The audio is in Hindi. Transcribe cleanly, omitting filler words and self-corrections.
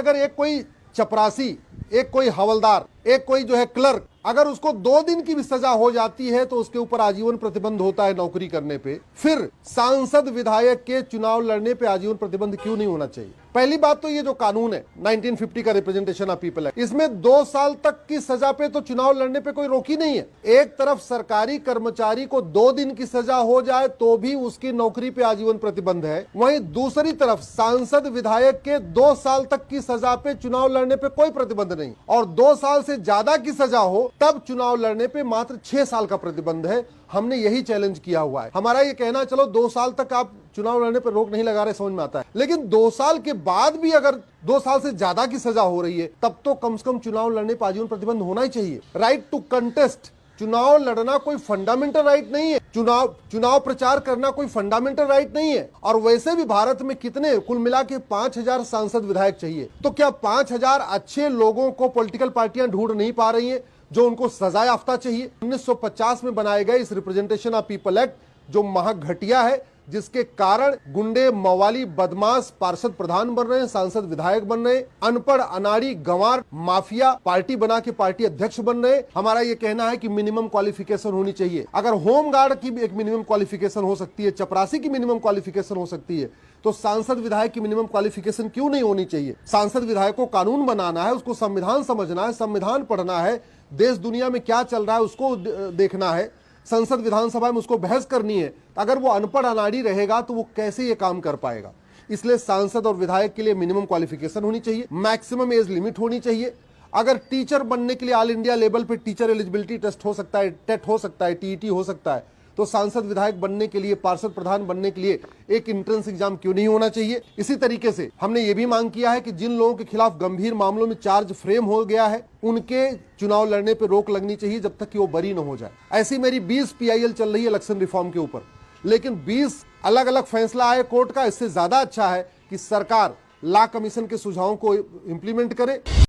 अगर एक कोई चपरासी, एक कोई हवलदार, एक कोई जो है क्लर्क, अगर उसको 2 दिन की भी सजा हो जाती है तो उसके ऊपर आजीवन प्रतिबंध होता है नौकरी करने पे, फिर सांसद विधायक के चुनाव लड़ने पे आजीवन प्रतिबंध क्यों नहीं होना चाहिए? पहली बात तो ये जो कानून है 1950 का रिप्रेजेंटेशन ऑफ पीपल एक्ट, इसमें 2 साल तक की सजा पे तो चुनाव लड़ने पे कोई रोक ही नहीं है। एक तरफ सरकारी कर्मचारी को 2 दिन की सजा हो जाए तो भी उसकी नौकरी पे आजीवन प्रतिबंध है, वहीं दूसरी तरफ सांसद विधायक के 2 साल तक की सजा पे चुनाव लड़ने पे कोई प्रतिबंध नहीं, और 2 साल से ज्यादा की सजा हो तब चुनाव लड़ने पे मात्र 6 साल का प्रतिबंध है। हमने यही चैलेंज किया हुआ है। हमारा ये कहना, चलो 2 साल तक आप चुनाव लड़ने पर रोक नहीं लगा रहे, समझ में आता है, लेकिन 2 साल के बाद भी अगर 2 साल से ज्यादा की सजा हो रही है तब तो कम से कम चुनाव लड़ने पर आजीवन प्रतिबंध होना ही चाहिए। राइट टू कंटेस्ट, चुनाव लड़ना कोई फंडामेंटल राइट नहीं है, चुनाव प्रचार करना कोई फंडामेंटल राइट नहीं है। और वैसे भी भारत में कितने, कुल मिला के 5000 सांसद विधायक चाहिए, तो क्या 5000 अच्छे लोगों को पॉलिटिकल पार्टियां ढूंढ नहीं पा रही है जो उनको सजा याफ्ता चाहिए? 1950 में बनाए गए इस रिप्रेजेंटेशन ऑफ पीपल एक्ट जो महाघटिया है, जिसके कारण गुंडे, मवाली, बदमाश पार्षद प्रधान बन रहे हैं, सांसद विधायक बन रहे हैं, अनपढ़, अनाड़ी, गंवार, माफिया पार्टी बना के पार्टी अध्यक्ष बन रहे हैं। हमारा ये कहना है कि मिनिमम क्वालिफिकेशन होनी चाहिए। अगर होम गार्ड की भी एक मिनिमम क्वालिफिकेशन हो सकती है, चपरासी की मिनिमम क्वालिफिकेशन हो सकती है, तो सांसद विधायक की मिनिमम क्वालिफिकेशन क्यों नहीं होनी चाहिए? सांसद विधायक को कानून बनाना है, उसको संविधान समझना है, संविधान पढ़ना है, देश दुनिया में क्या चल रहा है उसको देखना है, संसद विधानसभा में उसको बहस करनी है। अगर वो अनपढ़ अनाड़ी रहेगा तो वो कैसे ये काम कर पाएगा? इसलिए सांसद और विधायक के लिए मिनिमम क्वालिफिकेशन होनी चाहिए, मैक्सिमम एज लिमिट होनी चाहिए। अगर टीचर बनने के लिए ऑल इंडिया लेवल पे टीचर एलिजिबिलिटी टेस्ट हो सकता है, टेट हो सकता है, टीईटी हो सकता है, तो सांसद विधायक बनने के लिए, पार्षद प्रधान बनने के लिए एक एंट्रेंस एग्जाम क्यों नहीं होना चाहिए? इसी तरीके से हमने ये भी मांग किया है कि जिन लोगों के खिलाफ गंभीर मामलों में चार्ज फ्रेम हो गया है उनके चुनाव लड़ने पर रोक लगनी चाहिए जब तक कि वो बरी न हो जाए। ऐसी मेरी 20 PIL चल रही है इलेक्शन रिफॉर्म के ऊपर, लेकिन 20 अलग अलग फैसला आए कोर्ट का। इससे ज्यादा अच्छा है कि सरकार लॉ कमीशन के सुझावों को इंप्लीमेंट करे।